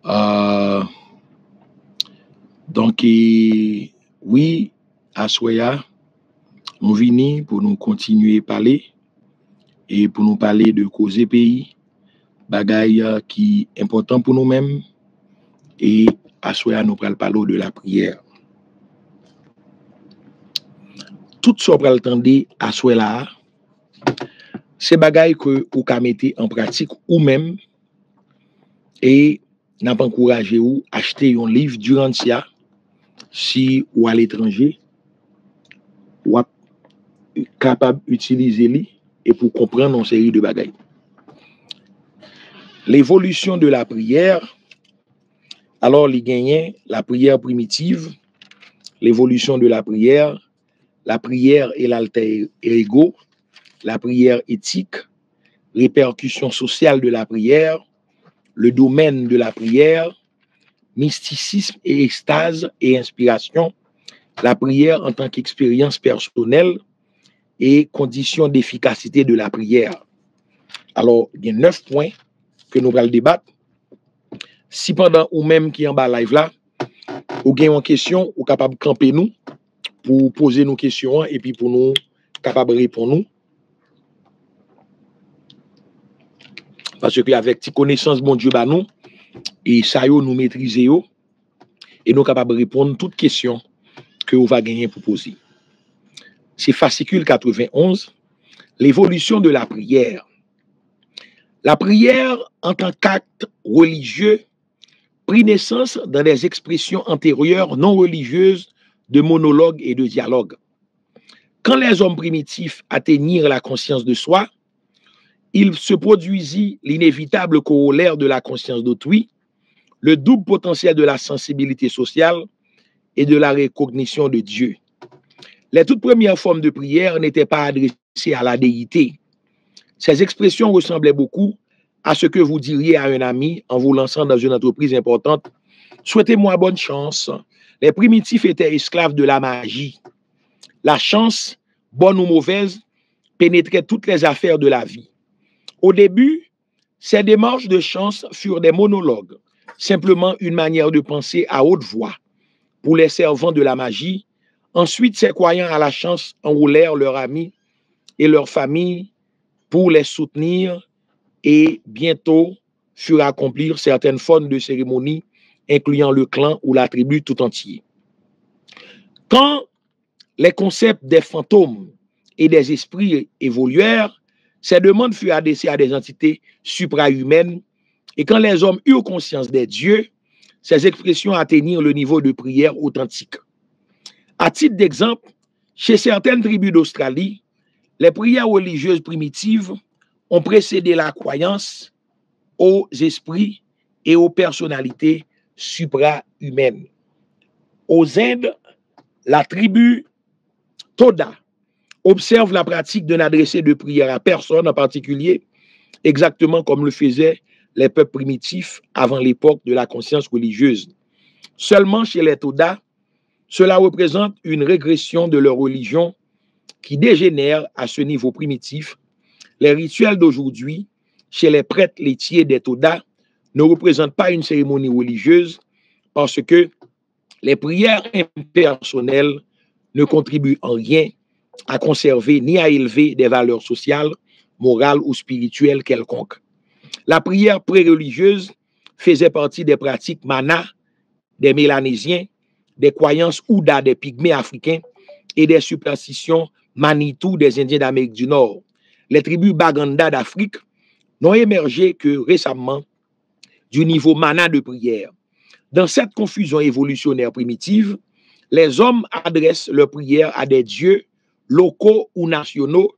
Euh, donc, oui, à Soya, nous venons pour nous continuer à parler et pour nous parler de causer pays, bagaille qui est important pour nous-mêmes. Et à Soya, nous allons parler de la prière. Tout ce qu'on entendre à Soya, c'est bagaille que vous pouvez mettre en pratique ou même et n'a pas encouragé ou acheter un livre durant ça si ou à l'étranger ou capable d'utiliser lui et pour comprendre une série de bagailles. L'évolution de la prière, alors il gagne la prière primitive, l'évolution de la prière et l'alter ego, la prière éthique, répercussions sociales de la prière, le domaine de la prière, mysticisme et extase et inspiration, la prière en tant qu'expérience personnelle et conditions d'efficacité de la prière. Alors, il y a 9 points que nous allons débattre. Si pendant ou même qui en bas live là, ou avez une question, ou capable de camper nous pour poser nos questions et puis pour nous capable de répondre nous. Parce que avec cette connaissance bon Dieu bah nous et ça nous maîtriser et nous capable de répondre à toutes questions que vous va gagner pour poser. C'est fascicule 91, l'évolution de la prière. La prière en tant qu'acte religieux prit naissance dans des expressions antérieures non religieuses de monologue et de dialogue. Quand les hommes primitifs atteignirent la conscience de soi, il se produisit l'inévitable corollaire de la conscience d'autrui, le double potentiel de la sensibilité sociale et de la recognition de Dieu. Les toutes premières formes de prière n'étaient pas adressées à la déité. Ces expressions ressemblaient beaucoup à ce que vous diriez à un ami en vous lançant dans une entreprise importante. Souhaitez-moi bonne chance. Les primitifs étaient esclaves de la magie. La chance, bonne ou mauvaise, pénétrait toutes les affaires de la vie. Au début, ces démarches de chance furent des monologues, simplement une manière de penser à haute voix. Pour les servants de la magie, ensuite, ces croyants à la chance enroulèrent leurs amis et leurs familles pour les soutenir et bientôt furent accomplir certaines formes de cérémonies, incluant le clan ou la tribu tout entier. Quand les concepts des fantômes et des esprits évoluèrent, ces demandes furent adressées à des entités suprahumaines et quand les hommes eurent conscience des dieux, ces expressions atteignirent le niveau de prière authentique. À titre d'exemple, chez certaines tribus d'Australie, les prières religieuses primitives ont précédé la croyance aux esprits et aux personnalités suprahumaines. Aux Indes, la tribu Toda observe la pratique de n'adresser de prière à personne en particulier, exactement comme le faisaient les peuples primitifs avant l'époque de la conscience religieuse. Seulement chez les Toda, cela représente une régression de leur religion qui dégénère à ce niveau primitif. Les rituels d'aujourd'hui, chez les prêtres laitiers des Toda, ne représentent pas une cérémonie religieuse parce que les prières impersonnelles ne contribuent en rien à conserver ni à élever des valeurs sociales, morales ou spirituelles quelconques. La prière pré-religieuse faisait partie des pratiques mana des Mélanésiens, des croyances Ouda des Pygmées africains et des superstitions Manitou des Indiens d'Amérique du Nord. Les tribus Baganda d'Afrique n'ont émergé que récemment du niveau mana de prière. Dans cette confusion évolutionnaire primitive, les hommes adressent leurs prières à des dieux locaux ou nationaux,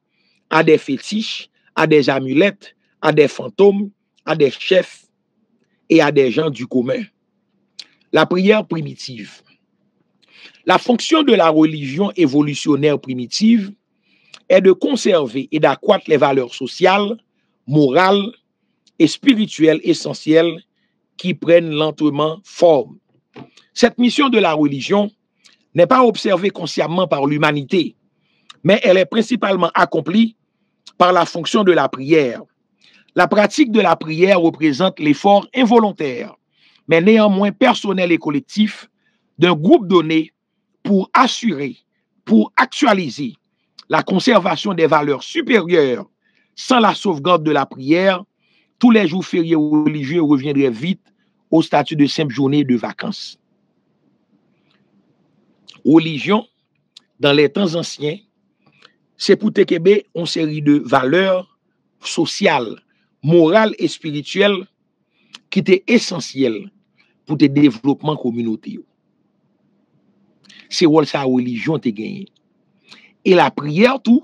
à des fétiches, à des amulettes, à des fantômes, à des chefs et à des gens du commun. La prière primitive. La fonction de la religion évolutionnaire primitive est de conserver et d'accroître les valeurs sociales, morales et spirituelles essentielles qui prennent lentement forme. Cette mission de la religion n'est pas observée consciemment par l'humanité, mais elle est principalement accomplie par la fonction de la prière. La pratique de la prière représente l'effort involontaire mais néanmoins personnel et collectif, d'un groupe donné pour assurer, pour actualiser la conservation des valeurs supérieures sans la sauvegarde de la prière, tous les jours fériés religieux reviendraient vite au statut de simple journée de vacances. Religion, dans les temps anciens, c'est pour Tekebe une série de valeurs sociales, morales et spirituelles qui étaient essentielles pour le développement communautaire. C'est ça la religion te gagné. Et la prière tout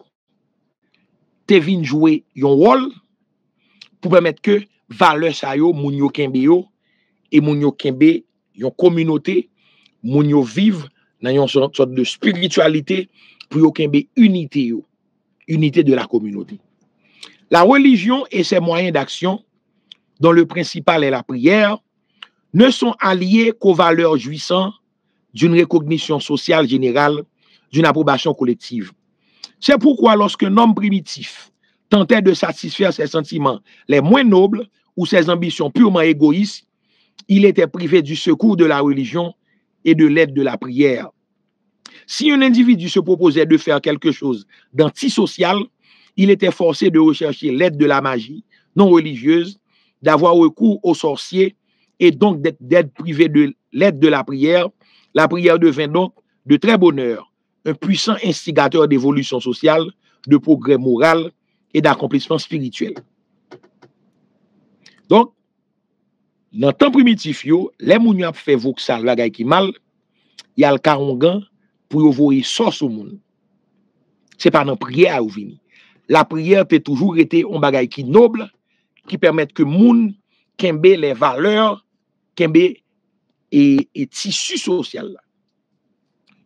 te vient jouer un rôle pour permettre que valeurs ça yo moun yo kembe yo et moun yo kembe yon communauté moun yo vivre dans une sorte de spiritualité pour yo kembe unité de la communauté. La religion et ses moyens d'action, dont le principal est la prière, ne sont alliés qu'aux valeurs jouissant d'une recognition sociale générale, d'une approbation collective. C'est pourquoi lorsqu'un homme primitif tentait de satisfaire ses sentiments les moins nobles ou ses ambitions purement égoïstes, il était privé du secours de la religion et de l'aide de la prière. Si un individu se proposait de faire quelque chose d'antisocial, il était forcé de rechercher l'aide de la magie non religieuse, d'avoir recours aux sorciers et donc d'être privé de l'aide de la prière. La prière devint donc de très bonne heure un puissant instigateur d'évolution sociale, de progrès moral et d'accomplissement spirituel. Donc, dans le temps primitif, les moun yo fait voxal bagay ki mal, y a le karongan pour voyer sauce au monde. C'est pas dans prière ou vini. La prière peut toujours été un bagay qui noble, qui permet que moun kembe les valeurs, kembe et tissu social.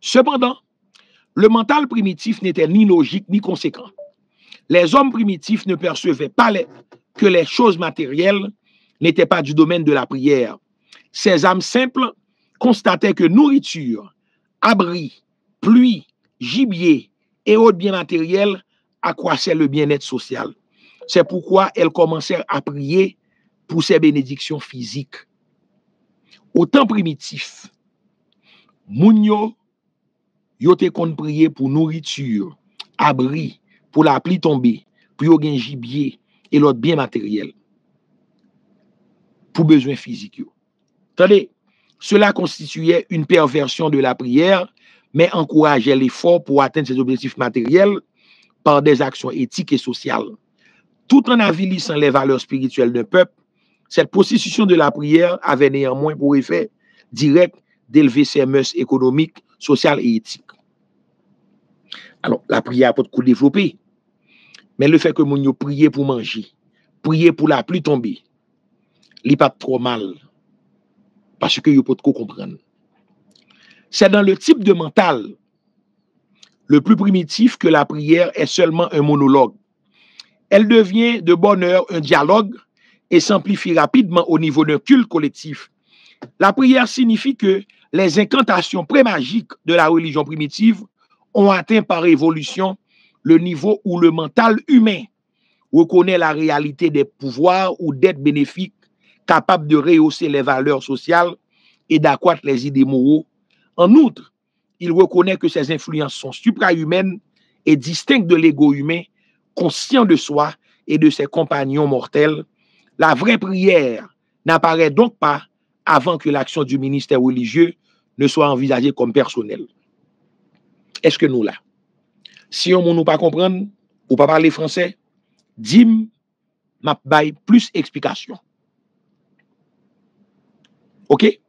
Cependant, le mental primitif n'était ni logique ni conséquent. Les hommes primitifs ne percevaient pas que les choses matérielles n'étaient pas du domaine de la prière. Ces âmes simples constataient que nourriture, abri, pluie, gibier et autres biens matériels accroissaient le bien-être social. C'est pourquoi elles commencèrent à prier pour ces bénédictions physiques. Au temps primitif, moun yo te kon prier pour nourriture, abri, pour la pluie tomber, pour yo gen gibier et l'autre bien matériel. Pour besoins physiques. Attendez, cela constituait une perversion de la prière, mais encourageait l'effort pour atteindre ses objectifs matériels par des actions éthiques et sociales. Tout en avilissant les valeurs spirituelles d'un peuple, cette prostitution de la prière avait néanmoins pour effet direct d'élever ses mœurs économiques, sociales et éthiques. Alors, la prière peut être développée, mais le fait que moun yo prier pour manger, prier pour la pluie tomber, il n'est pas trop mal, parce que yo peut comprendre. C'est dans le type de mental le plus primitif que la prière est seulement un monologue. Elle devient de bonne heure un dialogue et s'amplifie rapidement au niveau d'un culte collectif. La prière signifie que les incantations pré-magiques de la religion primitive ont atteint par évolution le niveau où le mental humain reconnaît la réalité des pouvoirs ou d'être bénéfiques capables de rehausser les valeurs sociales et d'accroître les idées moraux. En outre, il reconnaît que ces influences sont suprahumaines et distinctes de l'ego humain, conscient de soi et de ses compagnons mortels. La vraie prière n'apparaît donc pas avant que l'action du ministère religieux ne soit envisagée comme personnelle. Est-ce que nous là? Si on ne nous pas comprendre ou pas parler français, dis-moi, m'a bail plus explication. OK?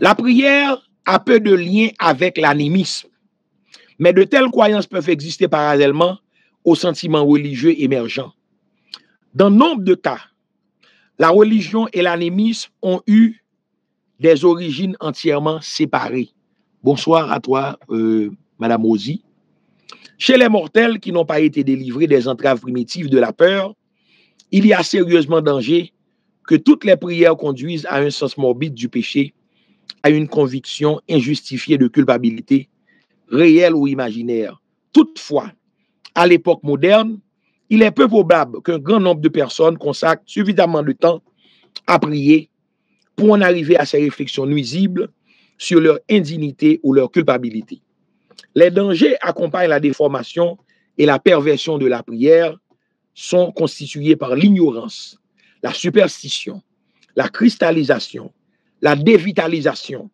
La prière a peu de lien avec l'animisme, mais de telles croyances peuvent exister parallèlement aux sentiments religieux émergents. Dans nombre de cas, la religion et l'animisme ont eu des origines entièrement séparées. Bonsoir à toi, Madame Rosie. Chez les mortels qui n'ont pas été délivrés des entraves primitives de la peur, il y a sérieusement danger que toutes les prières conduisent à un sens morbide du péché, à une conviction injustifiée de culpabilité, réelle ou imaginaire. Toutefois, à l'époque moderne, il est peu probable qu'un grand nombre de personnes consacrent suffisamment de temps à prier pour en arriver à ces réflexions nuisibles sur leur indignité ou leur culpabilité. Les dangers accompagnent la déformation et la perversion de la prière sont constitués par l'ignorance, la superstition, la cristallisation, la dévitalisation,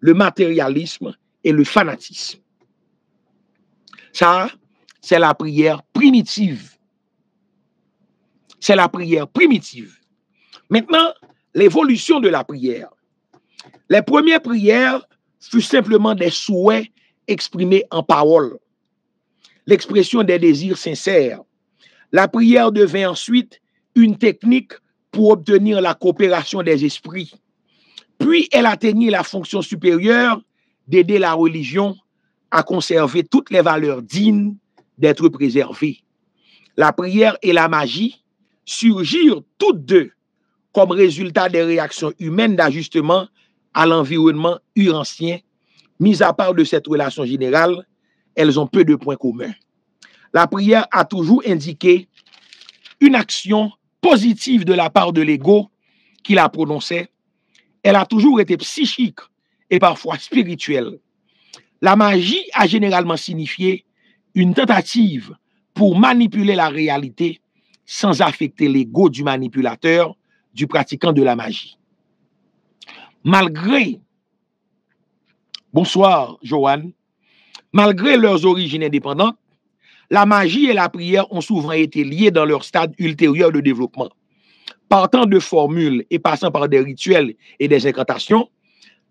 le matérialisme et le fanatisme. Ça, c'est la prière primitive. C'est la prière primitive. Maintenant, l'évolution de la prière. Les premières prières furent simplement des souhaits exprimés en parole, l'expression des désirs sincères. La prière devint ensuite une technique pour obtenir la coopération des esprits. Puis elle atteignit la fonction supérieure d'aider la religion à conserver toutes les valeurs dignes d'être préservées. La prière et la magie surgirent toutes deux comme résultat des réactions humaines d'ajustement à l'environnement urancien. Mis à part de cette relation générale, elles ont peu de points communs. La prière a toujours indiqué une action positive de la part de l'ego qui la prononçait. Elle a toujours été psychique et parfois spirituelle. La magie a généralement signifié une tentative pour manipuler la réalité sans affecter l'ego du manipulateur, du pratiquant de la magie. Bonsoir Joanne, malgré leurs origines indépendantes, la magie et la prière ont souvent été liées dans leur stade ultérieur de développement. Partant de formules et passant par des rituels et des incantations,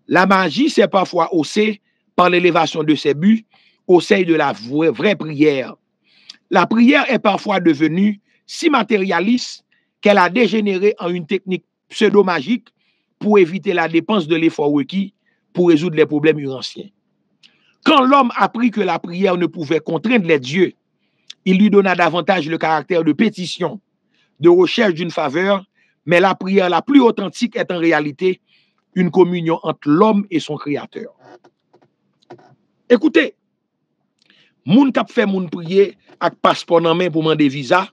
la magie s'est parfois haussée par l'élévation de ses buts au seuil de la vraie prière. La prière est parfois devenue si matérialiste qu'elle a dégénéré en une technique pseudo-magique pour éviter la dépense de l'effort requis pour résoudre les problèmes uranciens. Quand l'homme apprit que la prière ne pouvait contraindre les dieux, il lui donna davantage le caractère de pétition, de recherche d'une faveur, mais la prière la plus authentique est en réalité une communion entre l'homme et son créateur. Écoutez, moun kap fait moun prier avec passeport en main pour demander visa,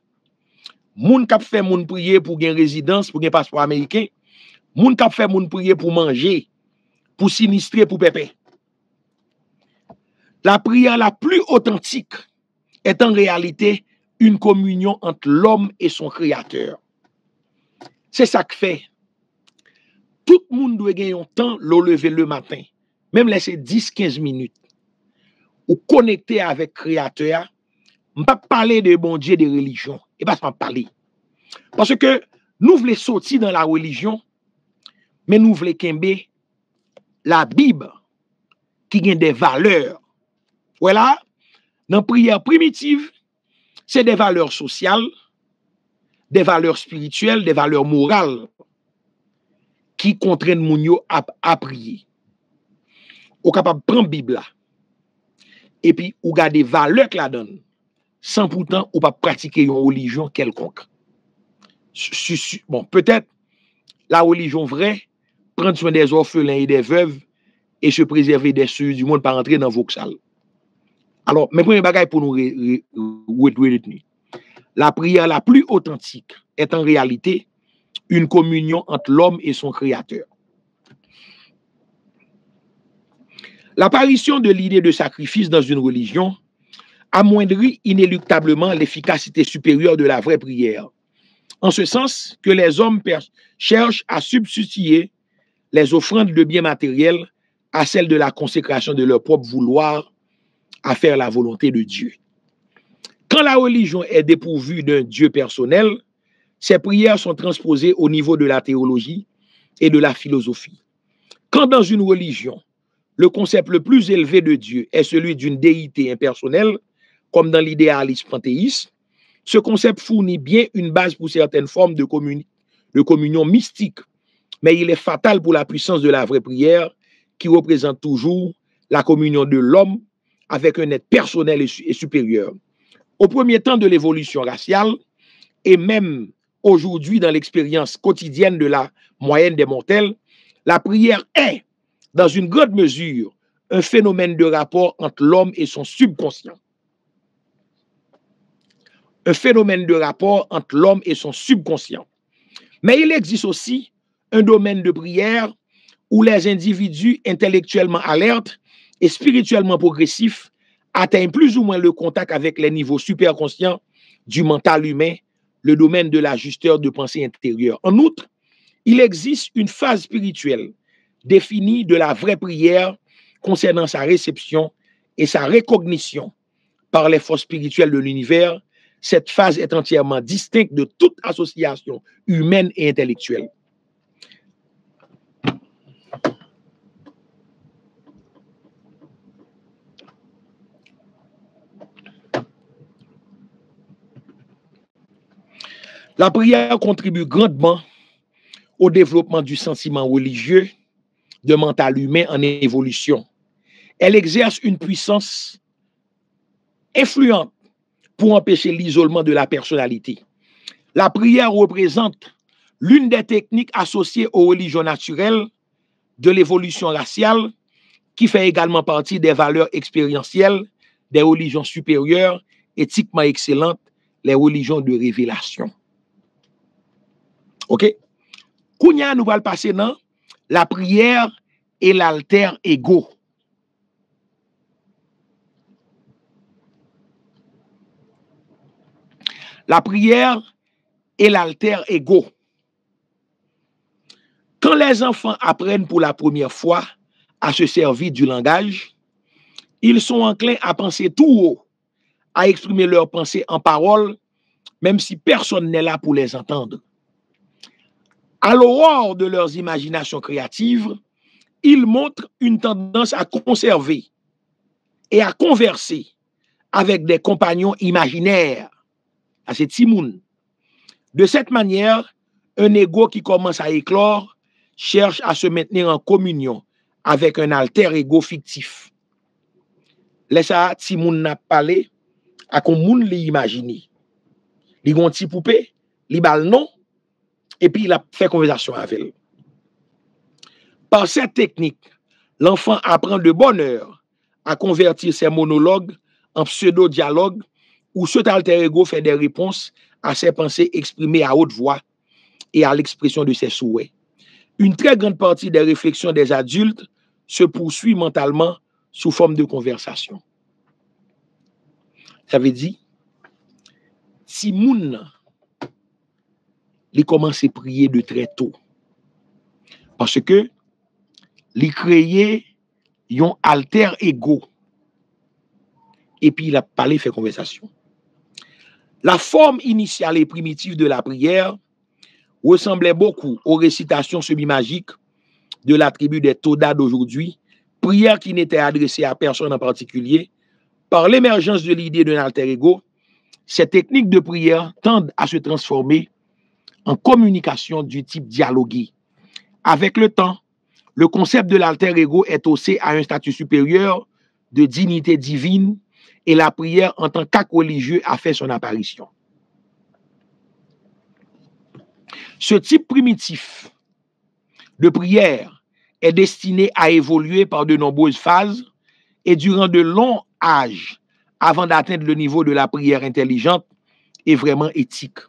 moun kap fait moun prier pour gagner résidence, pour gagner passeport américain, moun kap fait moun prier pour manger, pour sinistrer, pour pépé. La prière la plus authentique est en réalité une communion entre l'homme et son créateur. C'est ça que fait. Tout le monde doit gagner un temps le lever le matin, même laisser 10-15 minutes, ou connecter avec le créateur. Je ne vais pas parler de bon Dieu, de religion, et pas pas parler. Parce que nous voulons sortir dans la religion, mais nous voulons kembe la Bible qui a des valeurs. Voilà, dans la prière primitive, c'est des valeurs sociales, des valeurs spirituelles, des valeurs morales qui contraignent moun yo à prier. Ou capable prendre la Bible là, et puis ou garder des valeurs que la donne, sans pourtant ou pas pratiquer une religion quelconque. Bon, peut-être la religion vraie, prendre soin des orphelins et des veuves et se préserver des cieux du monde par entrer dans Vauxhall. Alors, mes premiers bagages pour nous retenir. La prière la plus authentique est en réalité une communion entre l'homme et son créateur. L'apparition de l'idée de sacrifice dans une religion amoindrit inéluctablement l'efficacité supérieure de la vraie prière, en ce sens que les hommes cherchent à substituer les offrandes de biens matériels à celles de la consécration de leur propre vouloir à faire la volonté de Dieu. Quand la religion est dépourvue d'un Dieu personnel, ses prières sont transposées au niveau de la théologie et de la philosophie. Quand dans une religion, le concept le plus élevé de Dieu est celui d'une déité impersonnelle, comme dans l'idéalisme panthéiste, ce concept fournit bien une base pour certaines formes de communion mystique, mais il est fatal pour la puissance de la vraie prière qui représente toujours la communion de l'homme avec un être personnel et supérieur. Au premier temps de l'évolution raciale, et même aujourd'hui dans l'expérience quotidienne de la moyenne des mortels, la prière est, dans une grande mesure, un phénomène de rapport entre l'homme et son subconscient. un phénomène de rapport entre l'homme et son subconscient. Mais il existe aussi un domaine de prière où les individus intellectuellement alertes et spirituellement progressifs atteignent plus ou moins le contact avec les niveaux superconscients du mental humain, le domaine de la justeur de pensée intérieure. En outre, il existe une phase spirituelle définie de la vraie prière concernant sa réception et sa recognition par les forces spirituelles de l'univers. Cette phase est entièrement distincte de toute association humaine et intellectuelle. La prière contribue grandement au développement du sentiment religieux, de mental humain en évolution. Elle exerce une puissance influente pour empêcher l'isolement de la personnalité. La prière représente l'une des techniques associées aux religions naturelles de l'évolution raciale, qui fait également partie des valeurs expérientielles des religions supérieures, éthiquement excellentes, les religions de révélation. OK? Kounya, nous allons passer dans la prière et l'alter ego. La prière et l'alter ego. Quand les enfants apprennent pour la première fois à se servir du langage, ils sont enclins à penser tout haut, à exprimer leurs pensées en paroles, même si personne n'est là pour les entendre. À l'aurore de leurs imaginations créatives, ils montrent une tendance à conserver et à converser avec des compagnons imaginaires. C'est Timoun. De cette manière, un ego qui commence à éclore cherche à se maintenir en communion avec un alter ego fictif. Laisse Timoun n'a parlé à qu'on moun li imaginer. Li gon ti poupée, li bal non, et puis il a fait conversation avec elle. Par cette technique, l'enfant apprend de bonne heure à convertir ses monologues en pseudo-dialogue où cet alter ego fait des réponses à ses pensées exprimées à haute voix et à l'expression de ses souhaits. Une très grande partie des réflexions des adultes se poursuit mentalement sous forme de conversation. Ça veut dire, si moun il commence à prier de très tôt, parce que il créé un alter ego et puis il a parlé, fait conversation. La forme initiale et primitive de la prière ressemblait beaucoup aux récitations semi-magiques de la tribu des Toda d'aujourd'hui, prière qui n'était adressée à personne en particulier. Par l'émergence de l'idée d'un alter ego, ces techniques de prière tendent à se transformer en communication du type dialogué. Avec le temps, le concept de l'alter ego est haussé à un statut supérieur de dignité divine et la prière en tant qu'acte religieux a fait son apparition. Ce type primitif de prière est destiné à évoluer par de nombreuses phases et durant de longs âges avant d'atteindre le niveau de la prière intelligente et vraiment éthique.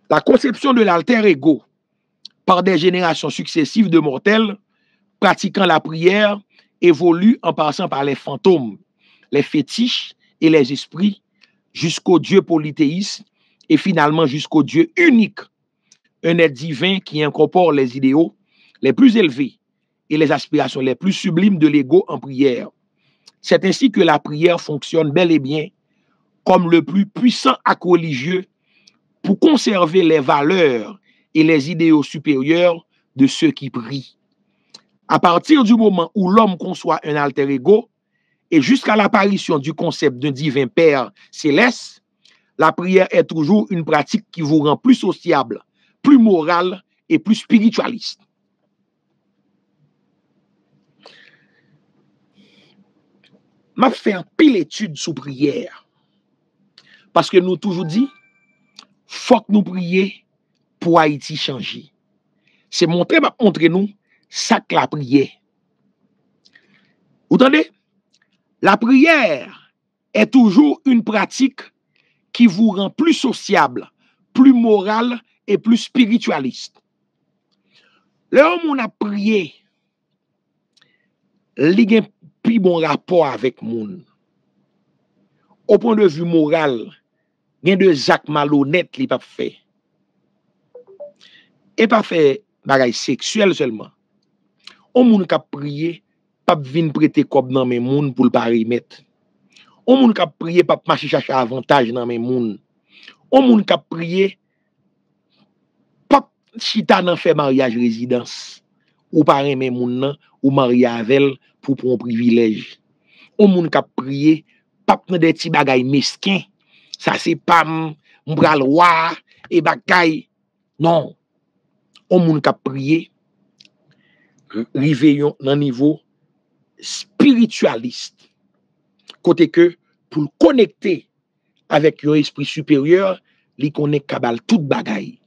La conception de l'alter ego par des générations successives de mortels pratiquant la prière évolue en passant par les fantômes, les fétiches et les esprits jusqu'au Dieu polythéiste et finalement jusqu'au Dieu unique, un être divin qui incorpore les idéaux les plus élevés et les aspirations les plus sublimes de l'ego en prière. C'est ainsi que la prière fonctionne bel et bien comme le plus puissant acte religieux pour conserver les valeurs et les idéaux supérieurs de ceux qui prient. À partir du moment où l'homme conçoit un alter ego et jusqu'à l'apparition du concept d'un divin Père céleste, la prière est toujours une pratique qui vous rend plus sociable, plus morale et plus spiritualiste. M'a fait un pile étude sur prière. Parce que nous toujours dit, faut que nous prions pour Haïti changer. C'est montrer nous ça que la prière. Vous entendez? La prière est toujours une pratique qui vous rend plus sociable, plus moral et plus spiritualiste. L'homme on a prié, il a un plus bon rapport avec moun. Au point de vue moral, il y a des actes malhonnêtes qui pas fait. Et pas fait bagay sexuel seulement. On moun ka prier, pas vinn prêter kob dans mes moun pour le pas remettre. On moun ka prier, pas marcher chercher avantage dans mes moun. On moun ka prier, pas chita nan fait mariage résidence. Ou pas remet moun nan, ou marier avec pour un privilège. On moun ka prier, pas nan des petits bagay mesquin. Ça c'est pas m'bral roi et bagay. Non. On moun ka prier, riveillon dans niveau spiritualiste. Côté que pour le connecter avec un esprit supérieur, li connaît kabal toute bagaille.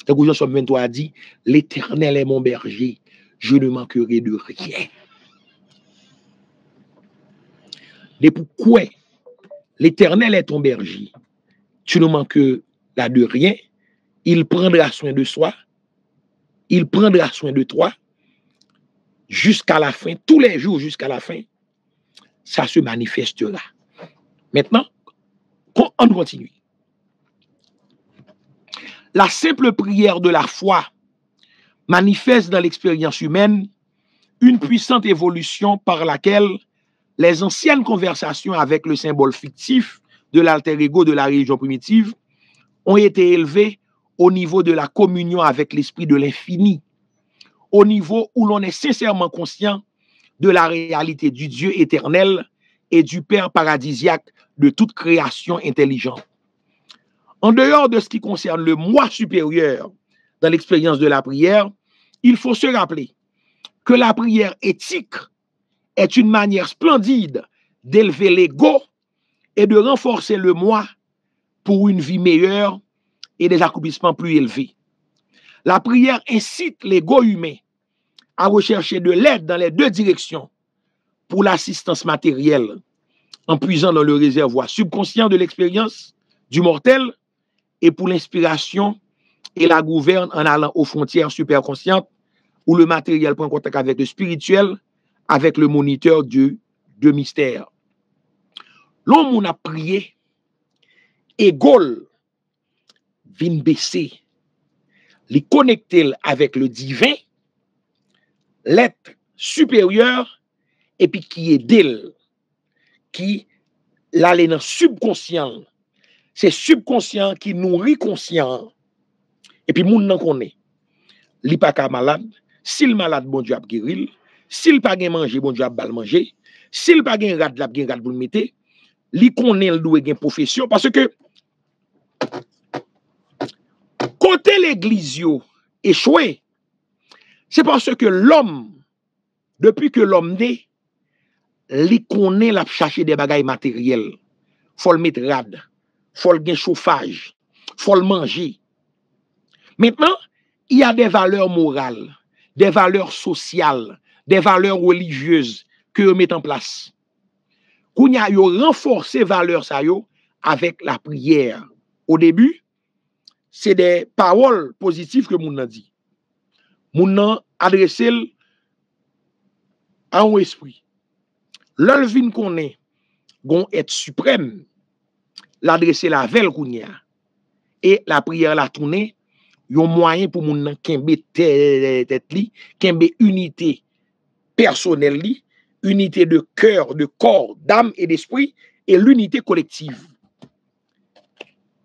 Donc Jean Somme 23 a dit, l'Éternel est mon berger, je ne manquerai de rien. Et pourquoi l'Éternel est ton berger, tu ne manques là de rien, il prendra soin de soi, il prendra soin de toi jusqu'à la fin, tous les jours jusqu'à la fin, ça se manifestera. Maintenant, on continue. La simple prière de la foi manifeste dans l'expérience humaine une puissante évolution par laquelle les anciennes conversations avec le symbole fictif de l'alter ego de la religion primitive ont été élevées au niveau de la communion avec l'esprit de l'infini, au niveau où l'on est sincèrement conscient de la réalité du Dieu éternel et du Père paradisiaque de toute création intelligente. En dehors de ce qui concerne le moi supérieur dans l'expérience de la prière, il faut se rappeler que la prière éthique est une manière splendide d'élever l'ego et de renforcer le moi pour une vie meilleure et des accomplissements plus élevés. La prière incite l'ego humain à rechercher de l'aide dans les deux directions pour l'assistance matérielle, en puisant dans le réservoir subconscient de l'expérience du mortel et pour l'inspiration et la gouverne en allant aux frontières superconscientes où le matériel prend contact avec le spirituel, avec le moniteur de mystère. L'homme on a prié, égole vient baisser, les connecter avec le divin, l'être supérieur, et puis qui est d'elle, qui l'aller dans subconscient. C'est subconscient qui nourrit conscient. Et puis moun nan connaît. Li pa ka malade, s'il malade bon Dieu a guéril, s'il pas gen manger bon Dieu a bal manger, s'il pas gen rad la gen rad pour le mettre, li connaît le doit gen profession parce que côté l'église yo échoué, c'est parce que l'homme depuis que l'homme né, li connaît la chercher des bagailles matériels. Faut le mettre rad, faut le gen chauffage, faut le manger. Maintenant, il y a des valeurs morales, des valeurs sociales, des valeurs religieuses que vous mettez en place. Qu'on y a renforcé valeurs ça yo avec la prière. Au début, c'est des paroles positives que moun nan dit. Moun nan adressé à un esprit. L'olvin connaît gon être suprême, l'adresser la velle kounya et la prière la tourner yon moyen pour moun nan kembe tête li, kembe unité personnelle li, unité de cœur, de corps, d'âme et d'esprit et l'unité collective.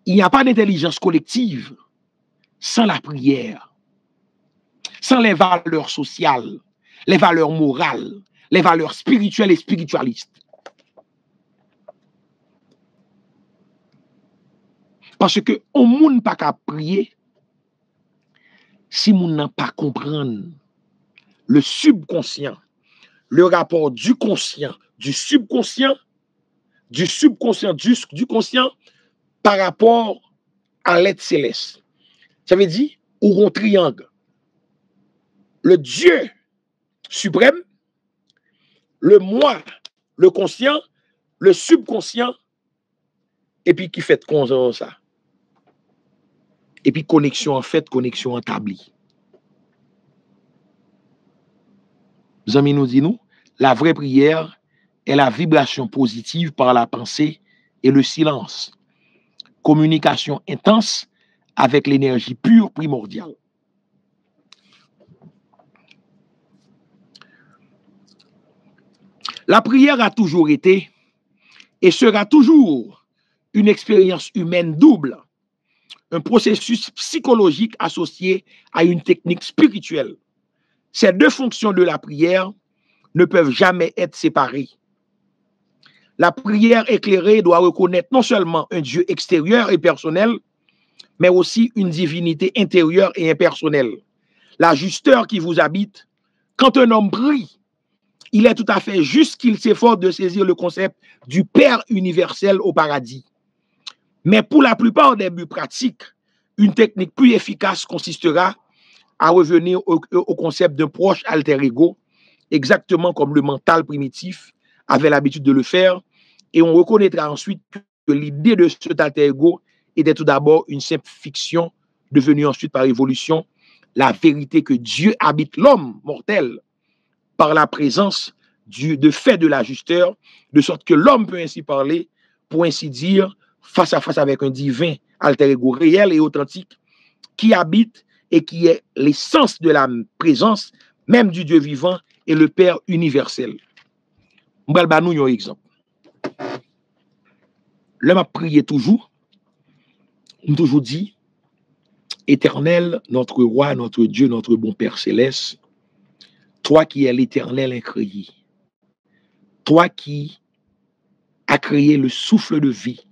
Il n'y a pas d'intelligence collective sans la prière, sans les valeurs sociales, les valeurs morales, les valeurs spirituelles et spiritualistes. Parce que on moun pas qu'à prier si moun n'a pas comprendre le subconscient, le rapport du conscient, du subconscient, du conscient par rapport à l'être céleste. Ça veut dire ou un triangle. Le Dieu suprême, le moi, le conscient, le subconscient et puis qui fait comme ça. Et puis connexion en fait, connexion établie. Les amis nous disent nous, la vraie prière est la vibration positive par la pensée et le silence. Communication intense avec l'énergie pure primordiale. La prière a toujours été et sera toujours une expérience humaine double, un processus psychologique associé à une technique spirituelle. Ces deux fonctions de la prière ne peuvent jamais être séparées. La prière éclairée doit reconnaître non seulement un Dieu extérieur et personnel, mais aussi une divinité intérieure et impersonnelle. La justeur qui vous habite, quand un homme prie, il est tout à fait juste qu'il s'efforce de saisir le concept du Père universel au paradis. Mais pour la plupart des buts pratiques, une technique plus efficace consistera à revenir au concept d'un proche alter ego, exactement comme le mental primitif avait l'habitude de le faire, et on reconnaîtra ensuite que l'idée de cet alter ego était tout d'abord une simple fiction, devenue ensuite par évolution la vérité que Dieu habite l'homme mortel par la présence de fait de la justeur, de sorte que l'homme peut ainsi parler, pour ainsi dire, face à face avec un divin alter ego réel et authentique qui habite et qui est l'essence de la présence même du Dieu vivant et le Père universel. Je vais vous donner un exemple. L'homme a prié toujours, nous toujours dit, Éternel, notre roi, notre Dieu, notre bon Père céleste, toi qui es l'Éternel incréé, toi qui as créé le souffle de vie,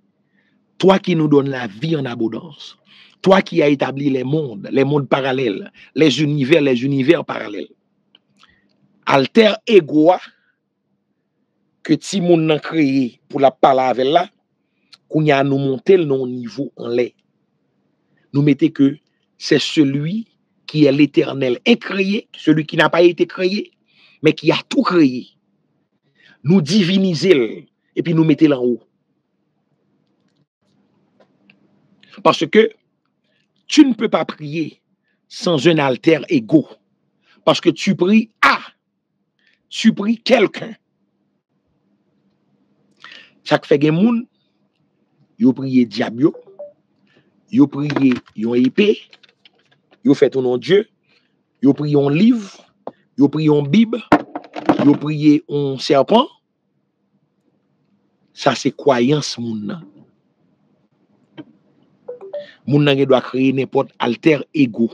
toi qui nous donnes la vie en abondance, toi qui as établi les mondes parallèles, les univers parallèles. Alter ego que ti moun nan créé pour la parler avec là, qu'on y a nous monter le niveau en l'air. Nous mettez que c'est celui qui est l'Éternel incréé, celui qui n'a pas été créé, mais qui a tout créé. Nous diviniser et puis nous mettez là en haut. Parce que tu ne peux pas prier sans un alter ego. Parce que tu pries tu pries quelqu'un. Chaque fait gen moun, yo prié diable, yo prié yon épée, yo fait ton nom Dieu, yo prié un livre, yo prié une Bible, yo prié un serpent. Ça c'est croyance moun nan. Moun nan doit créer n'importe alter ego.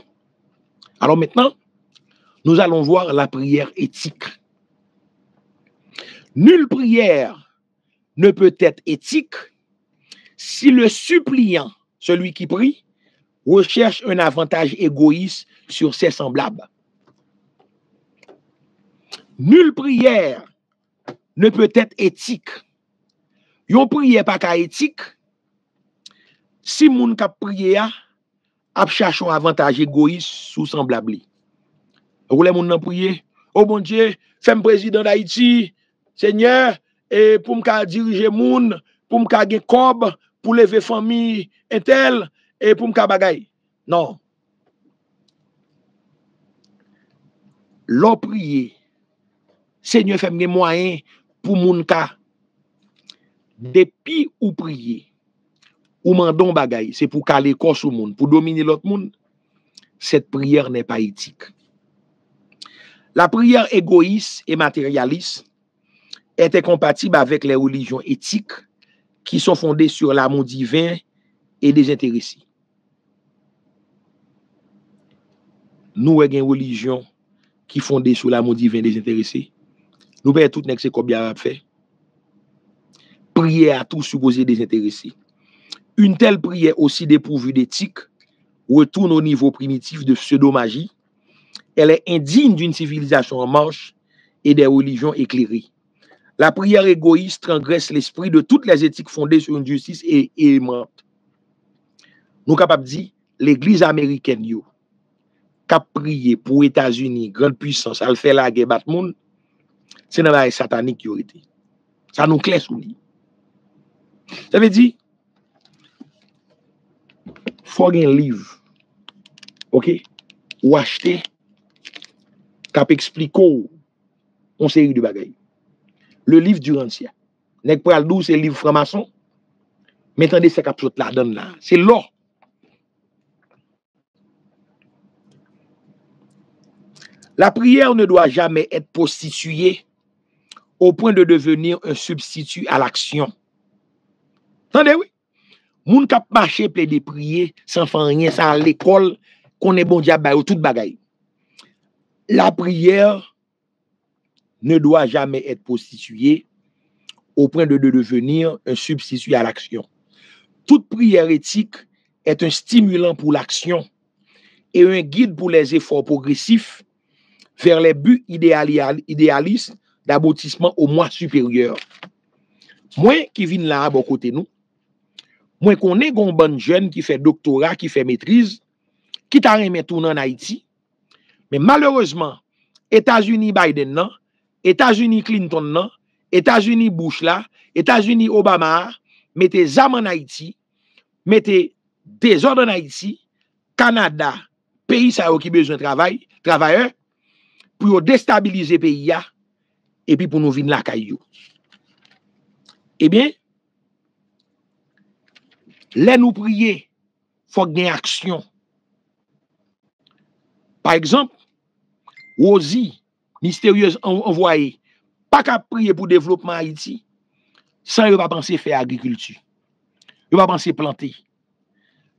Alors maintenant, nous allons voir la prière éthique. Nulle prière ne peut être éthique si le suppliant, celui qui prie, recherche un avantage égoïste sur ses semblables. Nulle prière ne peut être éthique. Yon prière pas ka éthique si moun k'ap prier a cherche un avantage égoïste sous semblable. Ou les moun nan prier, oh bon Dieu, fais-moi président d'Haïti, Seigneur, et pour me diriger moun, pour me gen kob, pour lever famille intel et pour me bagay. Non. L'on prier, Seigneur, fais-moi moyen pour moun ka. Depuis ou prier, ou mandon bagay, c'est pour caler corps sous moun, pour dominer l'autre monde. Cette prière n'est pas éthique. La prière égoïste et matérialiste est incompatible avec les religions éthiques qui sont fondées sur l'amour divin et désintéressé. Nous avons une religion qui est fondée sur l'amour divin et désintéressé. Nous payons tout ce qu'on a fait. Prière à tout supposé désintéressé. Une telle prière aussi dépourvue d'éthique retourne au niveau primitif de pseudo-magie. Elle est indigne d'une civilisation en marche et des religions éclairées. La prière égoïste transgresse l'esprit de toutes les éthiques fondées sur une justice aimante. Nous sommes capables de dire, l'église américaine, qui a prié pour les États-Unis, grande puissance, elle fait la guerre, battre monde, c'est un satanique qui a été. Ça nous claire sous lui. Ça veut dire, faut un livre, ok, ou acheter, cap expliquer une série de bagailles. Le livre du Rancia. Nèg pral dou c'est livre franc-maçon. Mais attendez, c'est cap la donne là. C'est l'or. La prière ne doit jamais être prostituée au point de devenir un substitut à l'action. Attendez, oui. Moun kap marché ple de prier sans faire rien, sans à l'école, qu'on est bon diable ou tout bagaille. La prière ne doit jamais être prostituée au point de devenir un substitut à l'action. Toute prière éthique est un stimulant pour l'action et un guide pour les efforts progressifs vers les buts idéalistes d'aboutissement au moi supérieur. Moi qui viens là à bon côté nous, moi qu'on est un bon jeune qui fait doctorat, qui fait maîtrise, qui t'a remis tout en Haïti, mais malheureusement, États-Unis Biden non, États-Unis Clinton non, États-Unis Bush là, États-Unis Obama, mettez zam en Haïti, mettez désordre en Haïti, Canada, pays ça qui besoin de travailleurs, pour déstabiliser le pays et puis pour nous venir la caillou. Eh bien, là nous prier, faut gagner action. Par exemple, Rosie, mystérieuse envoyée, pas qu'à prier pour le développement Haïti, sans ne pas penser faire agriculture. Ne pas penser planter.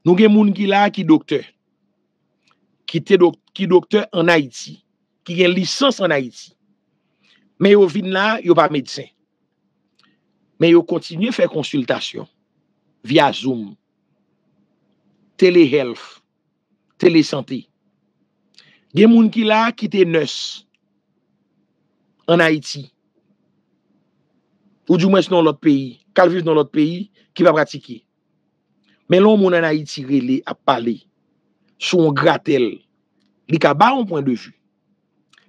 Nous avons des gens qui là qui docteur, qui docteur en Haïti, qui a une licence en Haïti. Mais au vin là, yo pas médecin. Mais yo continue à faire consultation via Zoom, téléhealth, télésanté. Il y a des gens qui là qui te nurse en Haïti. Ou du moins dans l'autre pays, qui vivent dans l'autre pays, qui va pratiquer. Mais l'homme en Haïti relé a parlé sur un gratel, il a un point de vue.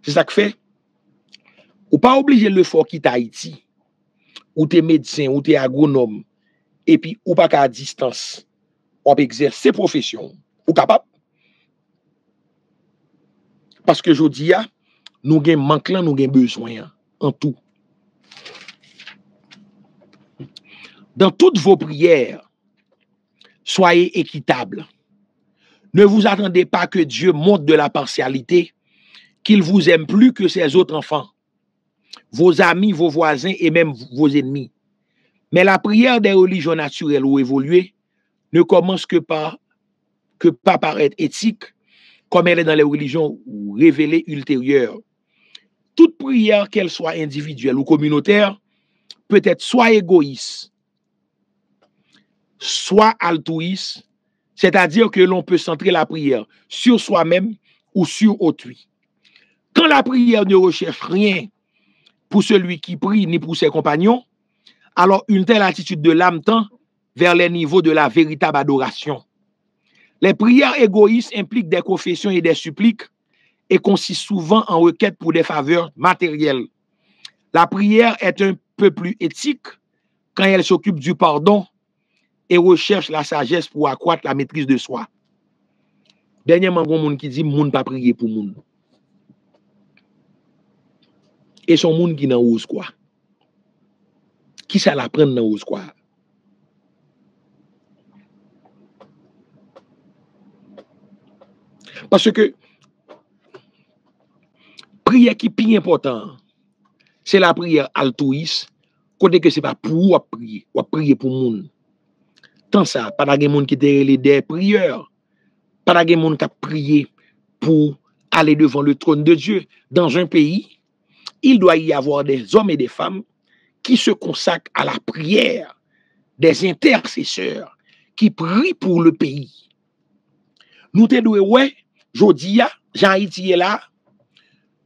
C'est ça que fait. Ou pas obligé le fort quitter Haïti, ou t'es médecin, ou t'es agronome, et puis ou pas qu'à distance, on peut exercer profession, ou capable. Parce que je dis, nous avons manque là, nous avons besoin en tout. Dans toutes vos prières, soyez équitables. Ne vous attendez pas que Dieu montre de la partialité, qu'il vous aime plus que ses autres enfants, vos amis, vos voisins et même vos ennemis. Mais la prière des religions naturelles ou évoluées ne commence que pas paraître éthique, comme elle est dans les religions révélées ultérieures. Toute prière, qu'elle soit individuelle ou communautaire, peut être soit égoïste, soit altruiste, c'est-à-dire que l'on peut centrer la prière sur soi-même ou sur autrui. Quand la prière ne recherche rien pour celui qui prie ni pour ses compagnons, alors une telle attitude de l'âme tend vers les niveaux de la véritable adoration. Les prières égoïstes impliquent des confessions et des suppliques et consistent souvent en requêtes pour des faveurs matérielles. La prière est un peu plus éthique quand elle s'occupe du pardon et recherche la sagesse pour accroître la maîtrise de soi. Dernièrement, il y a des gens qui disent moun pas prier pour moun. Et son moun qui n'en ose quoi? Qui ça la prenne dans ose quoi? Parce que prière qui est plus important, c'est la prière altruiste, côté que c'est pas pour prier, ou prier pour moun. Tant ça, pas de moun qui te des prières, pas de moun qui prié pour aller devant le trône de Dieu. Dans un pays, il doit y avoir des hommes et des femmes qui se consacrent à la prière, des intercesseurs qui prient pour le pays. Nous te doué, ouais, jodi a, Jean Haïti est là,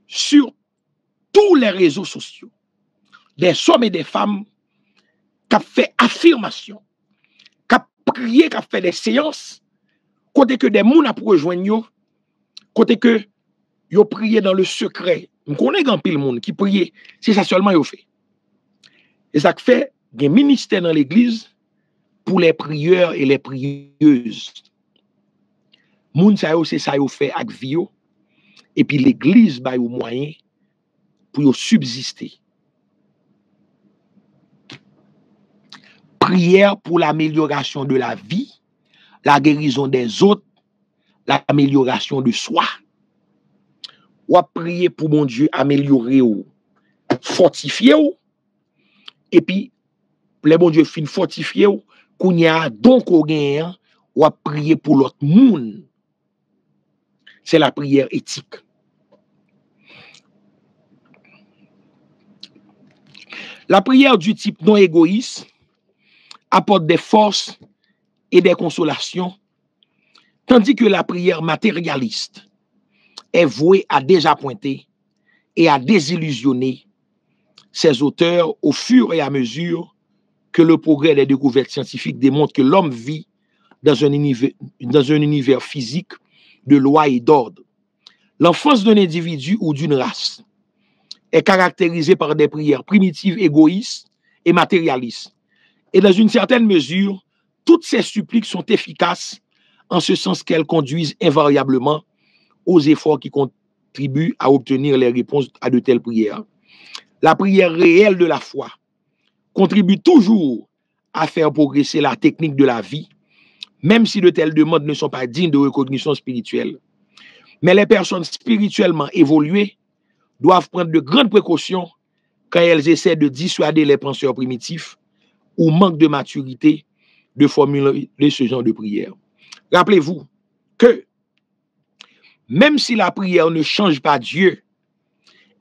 sur tous les réseaux sociaux, des hommes et des femmes qui ont fait affirmation, qui ont prié, qui ont fait des séances, côté que des gens ont rejoindre, côté que ils ont prié dans le secret. On connaît grand pile monde qui priait, c'est ça seulement ils ont fait. Et ça fait des ministères dans l'église pour les prieurs et les prieuses. Moun sa yo c'est ça yo fait ak vie yo, et puis l'église ba yo moyen pour yo subsister. Prière pour l'amélioration de la vie, la guérison des autres, l'amélioration de soi. Ou prier pour mon Dieu améliorer ou fortifier ou, et puis le bon Dieu fin fortifier ou, kounya donc ou gen, ou prier pour l'autre monde. C'est la prière éthique. La prière du type non égoïste apporte des forces et des consolations, tandis que la prière matérialiste est vouée à désappointer et à désillusionner ses auteurs au fur et à mesure que le progrès des découvertes scientifiques démontre que l'homme vit dans un univers physique de loi et d'ordre. L'enfance d'un individu ou d'une race est caractérisée par des prières primitives, égoïstes et matérialistes. Et dans une certaine mesure, toutes ces suppliques sont efficaces en ce sens qu'elles conduisent invariablement aux efforts qui contribuent à obtenir les réponses à de telles prières. La prière réelle de la foi contribue toujours à faire progresser la technique de la vie, même si de telles demandes ne sont pas dignes de recognition spirituelle. Mais les personnes spirituellement évoluées doivent prendre de grandes précautions quand elles essaient de dissuader les penseurs primitifs ou manquent de maturité de formuler ce genre de prière. Rappelez-vous que même si la prière ne change pas Dieu,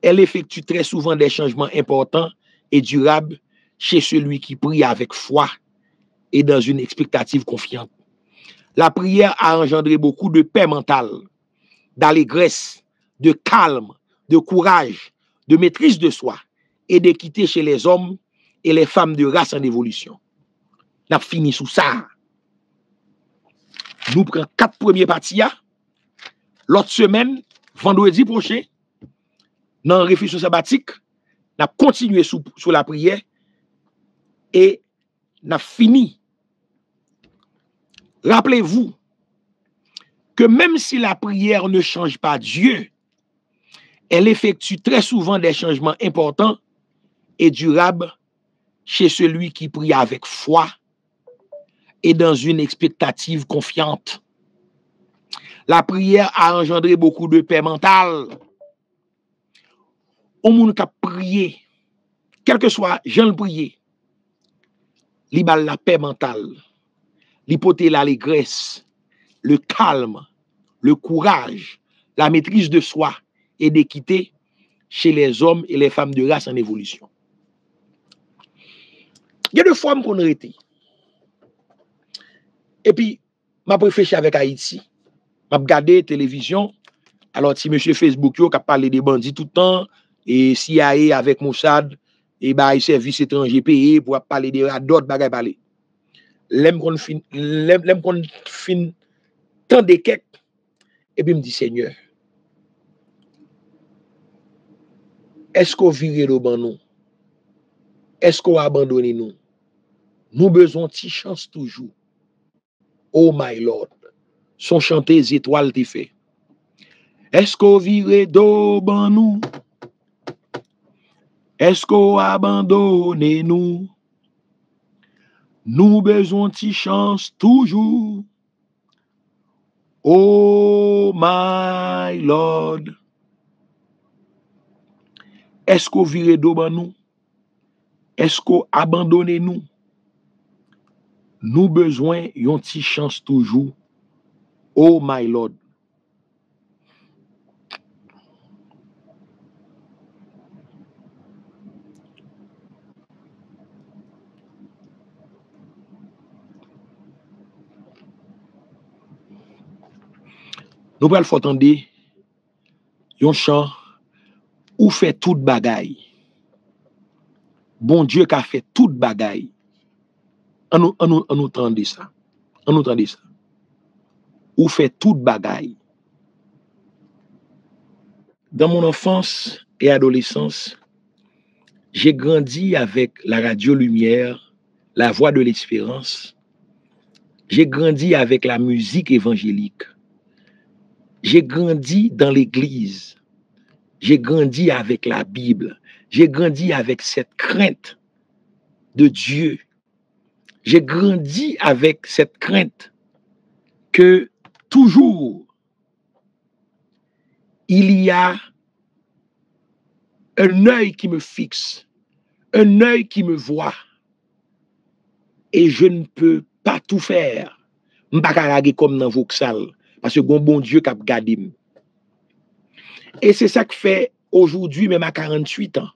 elle effectue très souvent des changements importants et durables chez celui qui prie avec foi et dans une expectative confiante. La prière a engendré beaucoup de paix mentale, d'allégresse, de calme, de courage, de maîtrise de soi et d'équité chez les hommes et les femmes de race en évolution. On a fini sous ça. Nous prenons 4 premiers parties. L'autre semaine, vendredi prochain, dans la réflexion sabbatique, on a continué sous la prière et on a fini. Rappelez-vous que même si la prière ne change pas Dieu, elle effectue très souvent des changements importants et durables chez celui qui prie avec foi et dans une expectative confiante. La prière a engendré beaucoup de paix mentale. Au monde qui a prié, quel que soit Jean le prier, il a la paix mentale, l'hypothèse, l'allégresse, le calme, le courage, la maîtrise de soi et d'équité chez les hommes et les femmes de race en évolution. Il y a deux formes qu'on a été. Et puis, je réfléchi avec Haïti. Je regardé la télévision. Alors, si M. Facebook qui a parlé des bandits tout le temps, et CIA avec Mossad, et bah, service étranger payé pour parler d'autres bagages parler. L'aime qu'on fin tant de quêtes. Et puis, me dit, Seigneur, est-ce qu'on vire le ban nous? Est-ce qu'on abandonne nous? Nous besoin de chance toujours. Oh my Lord. Son chanté étoiles t'es fait. Est-ce qu'on vire do ban nous? Est-ce qu'on abandonne nous? Nous besoin de chance toujours. Oh my Lord. Est-ce qu'on vire do ban nous? Est-ce qu'on abandonne nous? Nous besoin yon ti chance toujours. Oh my Lord. Nous pral faut entendre yon chant ou fait toute bagaille. Bon Dieu qui a fait toute bagaille. On nous entendez ça. On nous entendez ça. Ou fait toute bagaille. Dans mon enfance et adolescence, j'ai grandi avec la radio Lumière, la voix de l'espérance. J'ai grandi avec la musique évangélique. J'ai grandi dans l'église. J'ai grandi avec la Bible. J'ai grandi avec cette crainte de Dieu. J'ai grandi avec cette crainte que toujours il y a un œil qui me fixe, un œil qui me voit, et je ne peux pas tout faire. Je ne peux pas regarder comme dans Vauxhall, parce que bon Dieu qui a gardé. Et c'est ça que fait aujourd'hui, même à 48 ans.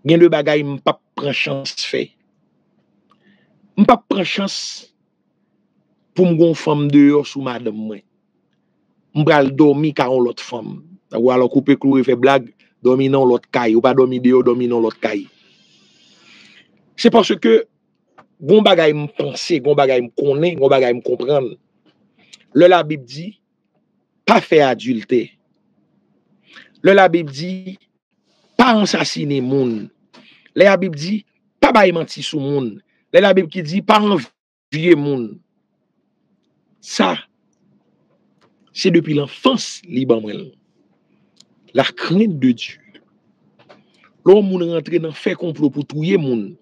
Il y a des bagages que je ne pas prendre chance de faire. Je ne pas prendre chance pour me une femme dehors sous madame. Je ne pas dormir car on l'autre femme. Ou alors couper clou et faire blague, dormir dans l'autre caille. Ou pas dormir dehors, dormir dans l'autre caille. C'est parce que gon bagay me penser, gon bagay me connaît, gon bagay me comprendre. La Bible dit pas faire adultère. La Bible dit pas assassiner moun. La Bible dit pas bay menti sous moun. La Bible qui dit pas envier moun. Ça c'est depuis l'enfance liban la crainte de Dieu. L'homme moun rentre dans fait complot pour tuer moun.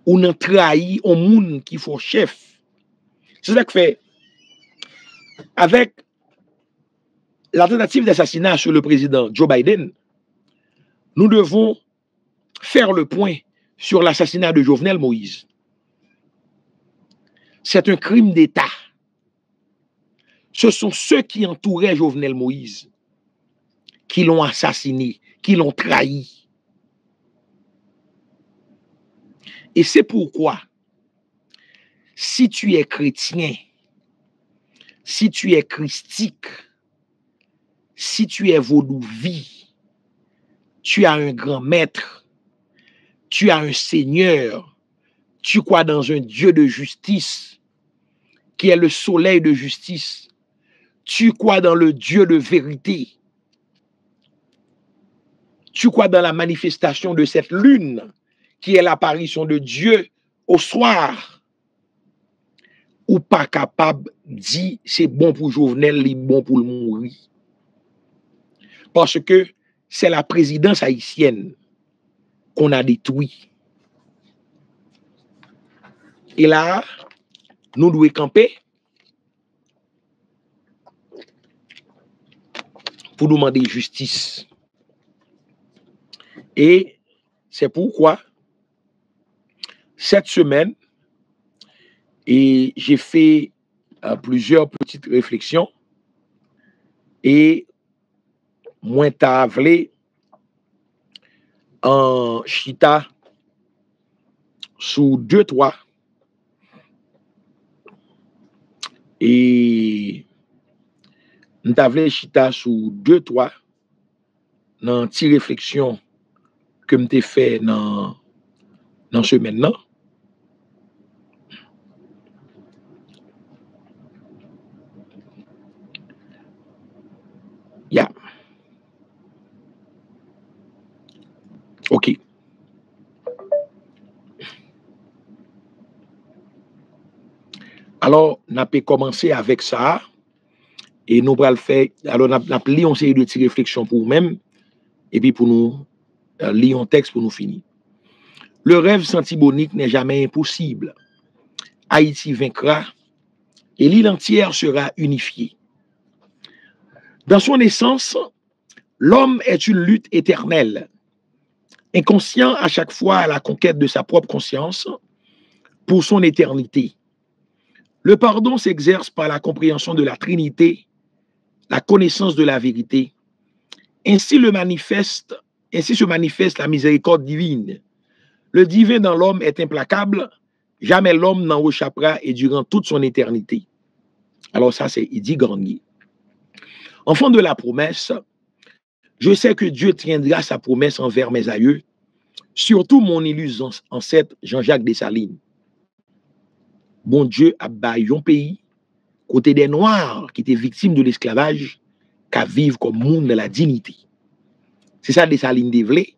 Ou nan trahi un moun qui faut chef. C'est ça que fait avec la tentative d'assassinat sur le président Joe Biden, nous devons faire le point sur l'assassinat de Jovenel Moïse. C'est un crime d'État. Ce sont ceux qui entouraient Jovenel Moïse qui l'ont assassiné, qui l'ont trahi. Et c'est pourquoi, si tu es chrétien, si tu es christique, si tu es vaudou-vie, tu as un grand maître, tu as un Seigneur, tu crois dans un Dieu de justice, qui est le soleil de justice, tu crois dans le Dieu de vérité, tu crois dans la manifestation de cette lune, qui est l'apparition de Dieu au soir, ou pas capable de dire c'est bon pour Jovenel, c'est bon pour le mourir. Parce que c'est la présidence haïtienne qu'on a détruit. Et là, nous devons camper pour nous demander justice. Et c'est pourquoi, cette semaine, et j'ai fait plusieurs petites réflexions et moi t'as vlé en chita sous 2-3 et t'as vlé chita sous 2-3 dans une petite réflexion que m'te fait dans semaine là. Yeah. OK. Alors, on peut commencer avec ça et nous allons le faire. Alors, on a lire une série de petites réflexions pour nous-mêmes et puis pour nous lire un texte pour nous finir. Le rêve santibonique n'est jamais impossible. Haïti vaincra et l'île entière sera unifiée. Dans son essence, l'homme est une lutte éternelle, inconscient à chaque fois à la conquête de sa propre conscience pour son éternité. Le pardon s'exerce par la compréhension de la Trinité, la connaissance de la vérité. Ainsi se manifeste la miséricorde divine. Le divin dans l'homme est implacable, jamais l'homme n'en réchappera et durant toute son éternité. Alors ça, c'est Idi Grenier. Enfant de la promesse, je sais que Dieu tiendra sa promesse envers mes aïeux, surtout mon illustre ancêtre Jean-Jacques Dessalines. Bon Dieu a baillé un pays, côté des Noirs qui étaient victimes de l'esclavage, qu'à vivre comme monde de la dignité. C'est ça Dessalines dévelé.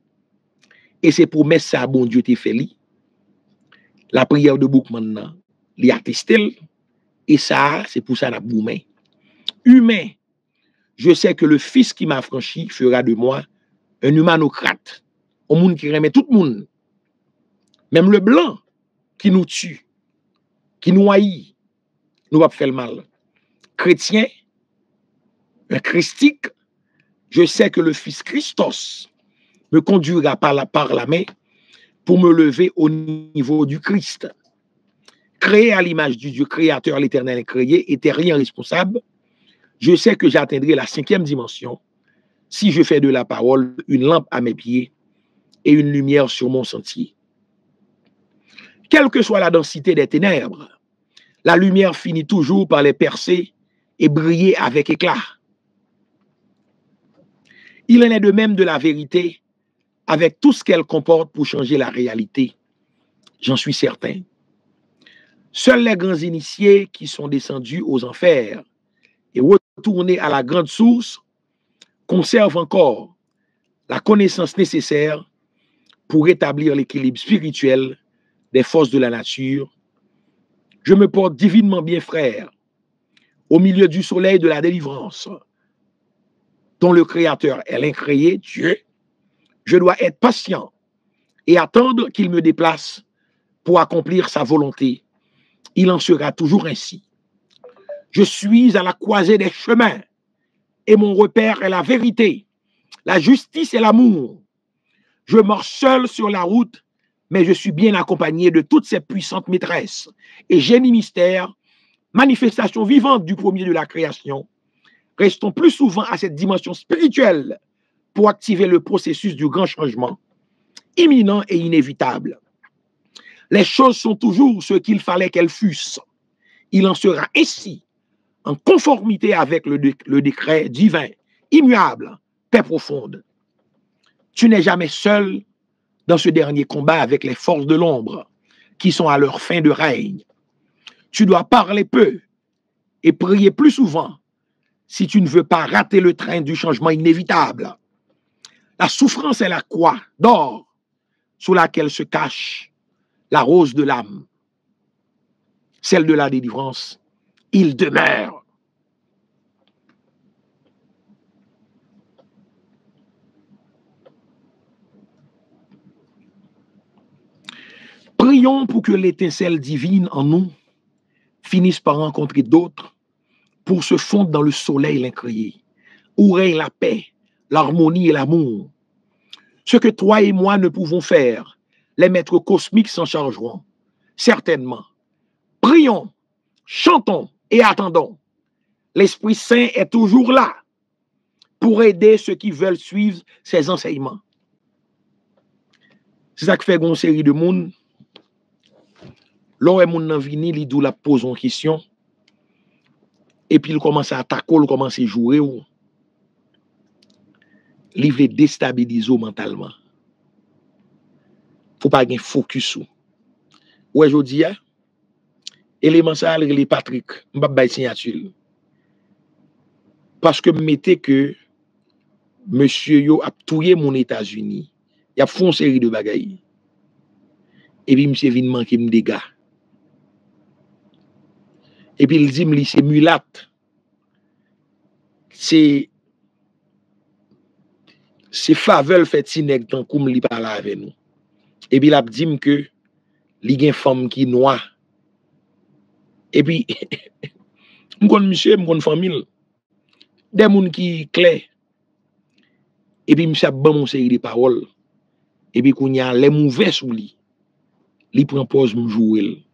Et c'est promesse ça, bon Dieu t'a fait. La prière de Boukman, li attesté, Et ça, c'est pour ça la boumé. Humain, je sais que le Fils qui m'a franchi fera de moi un humanocrate. Au monde qui remet tout le monde. Même le blanc qui nous tue, qui nous haït, nous va faire le mal. Chrétien, un christique, je sais que le Fils Christos me conduira par la main pour me lever au niveau du Christ. Créé à l'image du Dieu créateur, l'éternel créé, et terrien responsable, je sais que j'atteindrai la 5e dimension si je fais de la parole une lampe à mes pieds et une lumière sur mon sentier. Quelle que soit la densité des ténèbres, la lumière finit toujours par les percer et briller avec éclat. Il en est de même de la vérité avec tout ce qu'elle comporte pour changer la réalité. J'en suis certain. Seuls les grands initiés qui sont descendus aux enfers et retournés à la grande source conservent encore la connaissance nécessaire pour rétablir l'équilibre spirituel des forces de la nature. Je me porte divinement bien, frère, au milieu du soleil de la délivrance, dont le Créateur est l'incréé, Dieu. Je dois être patient et attendre qu'il me déplace pour accomplir sa volonté. Il en sera toujours ainsi. Je suis à la croisée des chemins et mon repère est la vérité, la justice et l'amour. Je marche seul sur la route, mais je suis bien accompagné de toutes ces puissantes maîtresses et génies mystères, manifestations vivantes du premier de la création. Restons plus souvent à cette dimension spirituelle pour activer le processus du grand changement, imminent et inévitable. Les choses sont toujours ce qu'il fallait qu'elles fussent. Il en sera ainsi, en conformité avec le décret divin, immuable, paix profonde. Tu n'es jamais seul dans ce dernier combat avec les forces de l'ombre qui sont à leur fin de règne. Tu dois parler peu et prier plus souvent si tu ne veux pas rater le train du changement inévitable. La souffrance est la croix d'or sous laquelle se cache la rose de l'âme, celle de la délivrance. Il demeure. Prions pour que l'étincelle divine en nous finisse par rencontrer d'autres pour se fondre dans le soleil l'incréé, où règne la paix, l'harmonie et l'amour. Ce que toi et moi ne pouvons faire, les maîtres cosmiques s'en chargeront, certainement. Prions, chantons et attendons. L'Esprit Saint est toujours là pour aider ceux qui veulent suivre ses enseignements. C'est ça que fait une série de monde. L'on est moun nan vini, li dou la pose en question, et puis il commence à attaquer, il commence à jouer, il veut déstabiliser mentalement. Faut pas gen focus ou. Ouais, je dis, élément ça, les Patrick, m'pa bay signature. Parce que mettez que monsieur yo a touye mon États-Unis, y a fait une série de bagailles. Et puis monsieur vin manquer me dégâts. Et puis il dit c'est mulâtre. C'est faveur fait si nèg tant comme li parle avec nous. Et puis il a dit que li gen femme qui noire. Et puis m'konn monsieur, m'konn famille. Des moun qui clair. Et puis monsieur a ban mon série de paroles. Et puis qu'on y a les mauvais sous lui. Li prend pause m'jouer.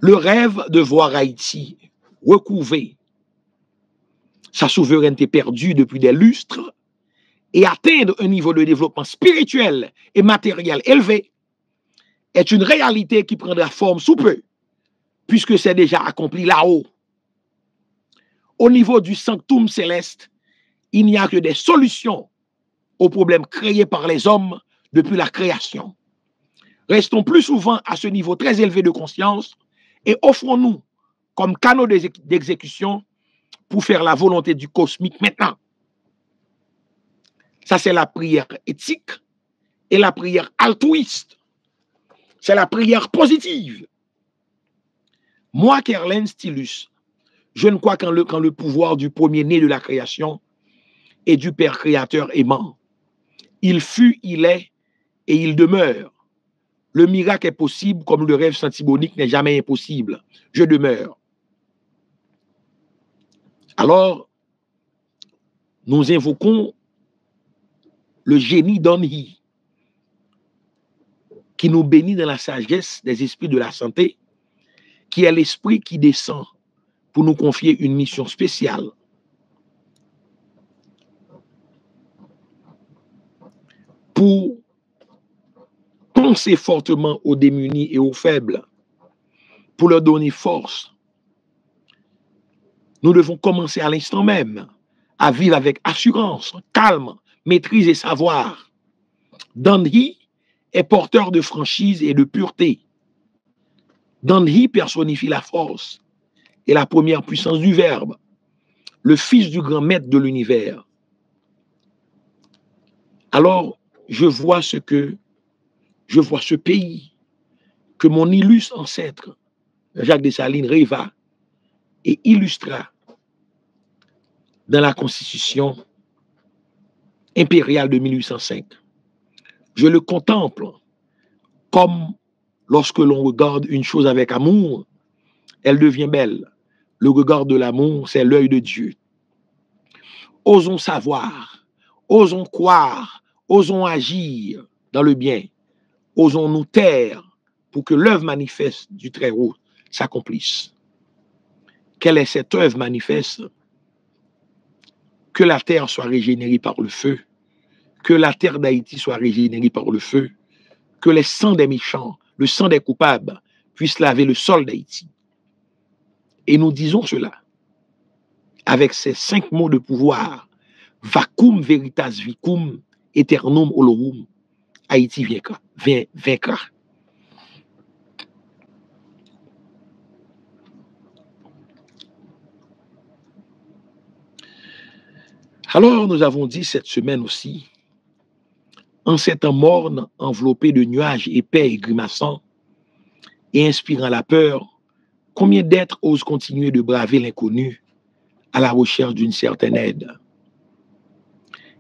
Le rêve de voir Haïti recouvrer sa souveraineté perdue depuis des lustres et atteindre un niveau de développement spirituel et matériel élevé est une réalité qui prendra forme sous peu, puisque c'est déjà accompli là-haut. Au niveau du sanctum céleste, il n'y a que des solutions aux problèmes créés par les hommes depuis la création. Restons plus souvent à ce niveau très élevé de conscience et offrons-nous comme canaux d'exécution pour faire la volonté du cosmique maintenant. Ça, c'est la prière éthique et la prière altruiste. C'est la prière positive. Moi, Kerlen Stylus, je ne crois qu'en le pouvoir du premier-né de la création et du Père créateur aimant. Il fut, il est et il demeure. Le miracle est possible comme le rêve santibonique n'est jamais impossible. Je demeure. Alors, nous invoquons le génie d'Anhi qui nous bénit dans la sagesse des esprits de la santé, qui est l'esprit qui descend pour nous confier une mission spéciale. Pour penser fortement aux démunis et aux faibles, pour leur donner force. Nous devons commencer à l'instant même à vivre avec assurance, calme, maîtrise et savoir. Danhi est porteur de franchise et de pureté. Danhi personnifie la force et la première puissance du Verbe, le Fils du grand maître de l'univers. Alors, je vois ce pays que mon illustre ancêtre, Jacques Dessalines, rêva et illustra dans la Constitution impériale de 1805. Je le contemple comme lorsque l'on regarde une chose avec amour, elle devient belle. Le regard de l'amour, c'est l'œil de Dieu. Osons savoir, osons croire, osons agir dans le bien. Osons nous taire pour que l'œuvre manifeste du Très-Haut s'accomplisse. Quelle est cette œuvre manifeste? Que la terre soit régénérée par le feu, que la terre d'Haïti soit régénérée par le feu, que les sangs des méchants, le sang des coupables puissent laver le sol d'Haïti. Et nous disons cela avec ces 5 mots de pouvoir. Vacum veritas vicum, aeternum olorum. Haïti vaincra. Alors, nous avons dit cette semaine aussi, en ces temps mornes, enveloppés de nuages épais et grimaçants, et inspirant la peur, combien d'êtres osent continuer de braver l'inconnu à la recherche d'une certaine aide?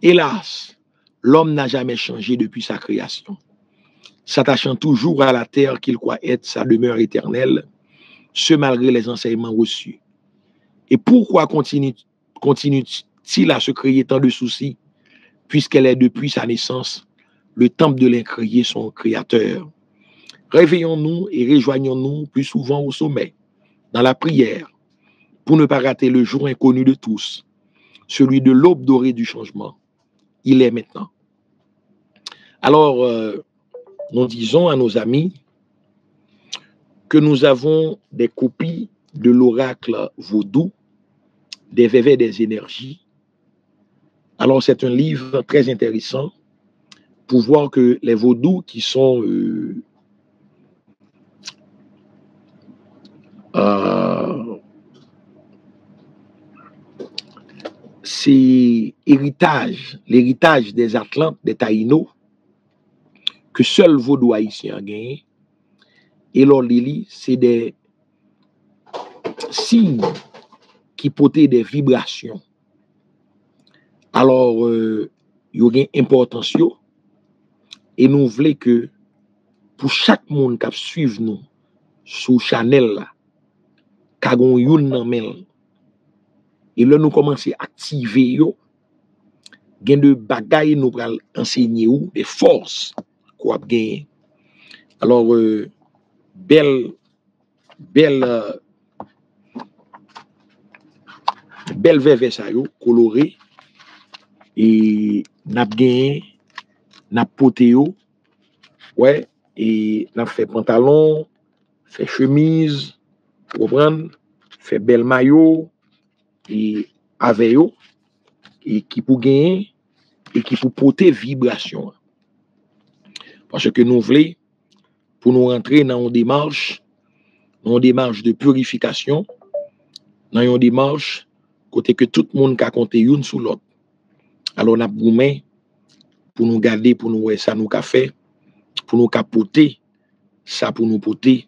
Hélas, l'homme n'a jamais changé depuis sa création, s'attachant toujours à la terre qu'il croit être sa demeure éternelle, ce malgré les enseignements reçus. Et pourquoi continue-t-il à se créer tant de soucis, puisqu'elle est depuis sa naissance le temple de l'incréé son créateur? Réveillons-nous et rejoignons-nous plus souvent au sommet, dans la prière, pour ne pas rater le jour inconnu de tous, celui de l'aube dorée du changement. Il est maintenant. Alors, nous disons à nos amis que nous avons des copies de l'oracle vaudou, des vévets des énergies. Alors, c'est un livre très intéressant pour voir que les vaudous qui sont c'est l'héritage des Atlantes, des Taïnos, que seul vaudou haïtien a gagné. Et leur lili, c'est des signes qui portaient des vibrations. Alors, il y a une importance, et nous voulons que pour chaque monde qui suit nous sous Chanel, là, kagon youn nan men, et là nous commençons à activer yo, gen de bagay nous pral enseigner ou des forces qu'on a gagné. Alors belle verve ça yo coloré et n'a gagné n'a poté yo, ouais, et n'a fait pantalon, fait chemise, comprendre, fait bel maillot et avec yo, et qui pour gagner et qui pour porter vibration. Parce que nous voulons, pour nous rentrer dans une démarche de purification, dans une démarche côté que tout le monde a compté une sous l'autre. Alors on a goumé pour nous garder, pour nous ça nous a fait, pour nous capoter ça pour nous porter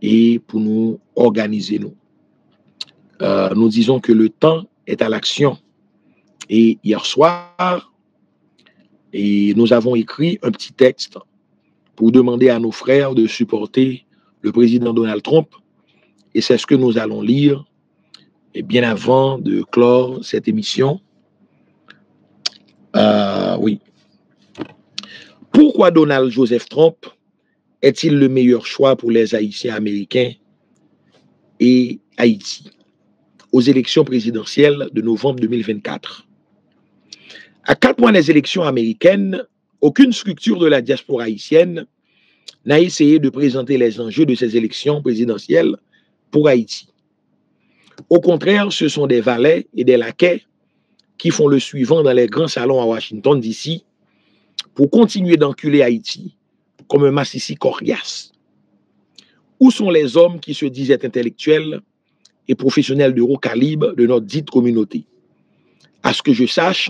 et pour nous organiser nous. Nous disons que le temps est à l'action. Et hier soir, nous avons écrit un petit texte pour demander à nos frères de supporter le président Donald Trump. Et c'est ce que nous allons lire et bien avant de clore cette émission. Oui. Pourquoi Donald Joseph Trump est-il le meilleur choix pour les Haïtiens américains et Haïti aux élections présidentielles de novembre 2024? À 4 mois des élections américaines, aucune structure de la diaspora haïtienne n'a essayé de présenter les enjeux de ces élections présidentielles pour Haïti. Au contraire, ce sont des valets et des laquais qui font le suivant dans les grands salons à Washington, D.C., pour continuer d'enculer Haïti comme un massissi coriace. Où sont les hommes qui se disaient intellectuels et professionnels de haut calibre de notre dite communauté? À ce que je sache,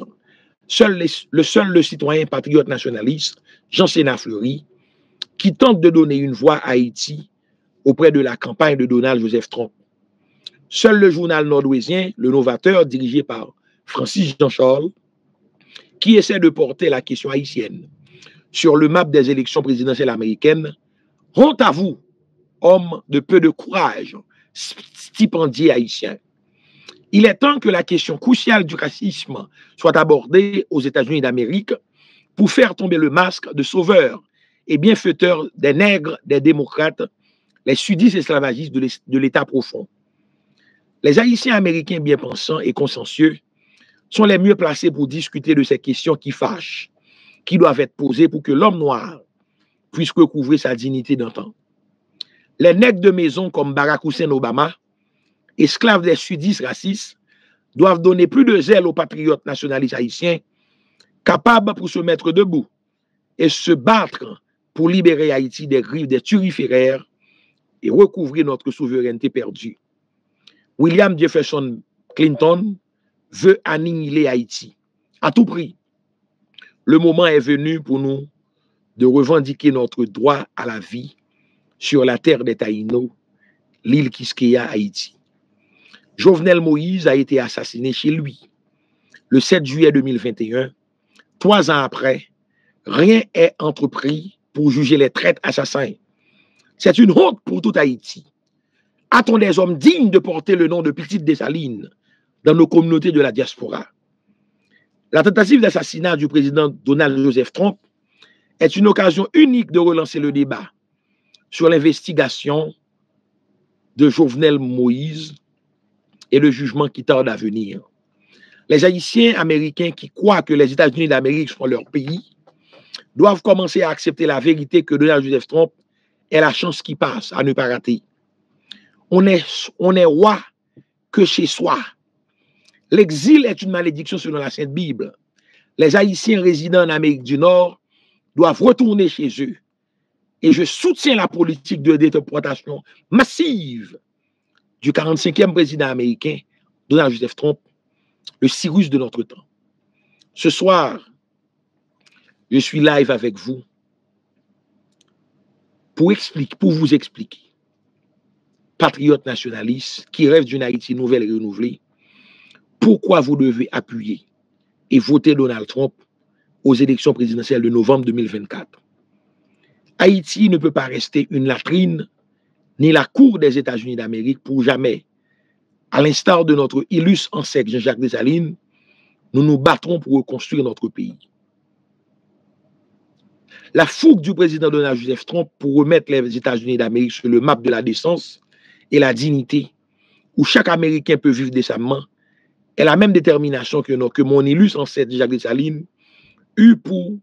seul le citoyen patriote nationaliste, Jean-Sénat Fleury, qui tente de donner une voix à Haïti auprès de la campagne de Donald Joseph Trump. Seul le journal nord-ouésien, Le Novateur, dirigé par Francis Jean-Charles, qui essaie de porter la question haïtienne sur le map des élections présidentielles américaines. Honte à vous, hommes de peu de courage, stipendiés haïtiens. Il est temps que la question cruciale du racisme soit abordée aux États-Unis d'Amérique pour faire tomber le masque de sauveur et bienfaiteur des nègres, des démocrates, les sudistes esclavagistes de l'État profond. Les Haïtiens américains bien pensants et consciencieux sont les mieux placés pour discuter de ces questions qui fâchent, qui doivent être posées pour que l'homme noir puisse recouvrer sa dignité d'antan. Les nègres de maison comme Barack Hussein Obama, esclaves des sudistes racistes, doivent donner plus de zèle aux patriotes nationalistes haïtiens, capables pour se mettre debout et se battre pour libérer Haïti des griffes des turiféraires et recouvrir notre souveraineté perdue. William Jefferson Clinton veut annihiler Haïti à tout prix. Le moment est venu pour nous de revendiquer notre droit à la vie sur la terre des Taïnos, l'île Quisqueya, Haïti. Jovenel Moïse a été assassiné chez lui le 7 juillet 2021. 3 ans après, rien n'est entrepris pour juger les traîtres assassins. C'est une honte pour tout Haïti. A-t-on des hommes dignes de porter le nom de Petite Dessalines dans nos communautés de la diaspora? La tentative d'assassinat du président Donald Joseph Trump est une occasion unique de relancer le débat sur l'investigation de Jovenel Moïse et le jugement qui tarde à venir. Les Haïtiens américains qui croient que les États-Unis d'Amérique sont leur pays doivent commencer à accepter la vérité que Donald Joseph Trump est la chance qui passe à ne pas rater. On est roi que chez soi. L'exil est une malédiction selon la Sainte Bible. Les Haïtiens résidant en Amérique du Nord doivent retourner chez eux. Et je soutiens la politique de déportation massive du 45e président américain, Donald Joseph Trump, le Cyrus de notre temps. Ce soir, je suis live avec vous pour vous expliquer, patriotes nationalistes qui rêvent d'une Haïti nouvelle et renouvelée, pourquoi vous devez appuyer et voter Donald Trump aux élections présidentielles de novembre 2024. Haïti ne peut pas rester une latrine ni la cour des États-Unis d'Amérique pour jamais. À l'instar de notre illustre ancêtre Jean-Jacques Dessalines, nous nous battrons pour reconstruire notre pays. La fougue du président Donald Joseph Trump pour remettre les États-Unis d'Amérique sur le map de la décence et la dignité, où chaque Américain peut vivre décemment, est la même détermination que mon illustre ancêtre Jacques Dessalines eut pour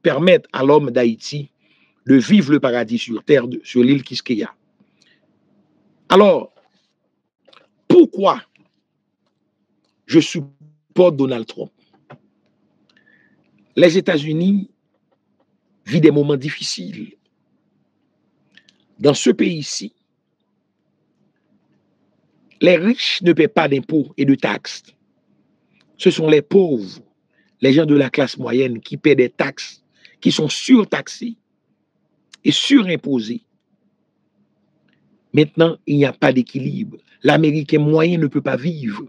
permettre à l'homme d'Haïti de vivre le paradis sur terre, sur l'île Quisqueya. Alors, pourquoi je supporte Donald Trump? Les États-Unis vivent des moments difficiles. Dans ce pays-ci, les riches ne paient pas d'impôts et de taxes. Ce sont les pauvres, les gens de la classe moyenne qui paient des taxes, qui sont surtaxés et surimposé. Maintenant, il n'y a pas d'équilibre. L'Américain moyen ne peut pas vivre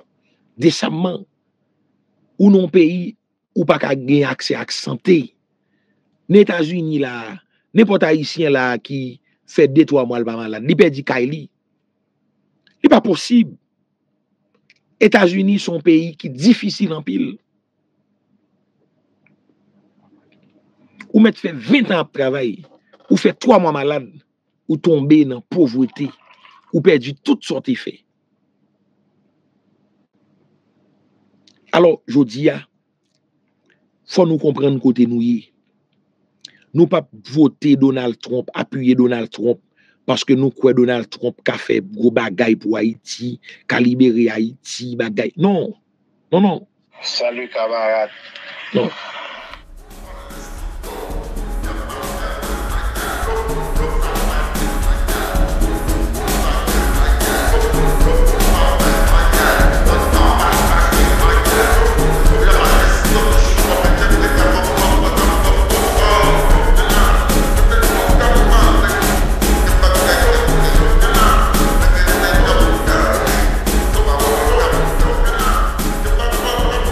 décemment ou non pays ou pas qu'à gagner accès à la santé. Les États-Unis là, n'importe haïtien là qui fait 2-3 mois le pas malade, il perd Kaili. C'est pas possible. États-Unis sont un pays qui est difficile en pile. Ou mettre fait 20 ans de travail, ou fait 3 mois malade, ou tomber dans la pauvreté, ou perdu toutes sortes de faits. Alors, je dis, faut nous comprendre côté nous y. Nous pas voter Donald Trump, appuyer Donald Trump, parce que nous croyons Donald Trump qui a fait gros bagaille pour Haïti, qui a libéré Haïti, bagaille. Non, non, non. Salut camarade. Non.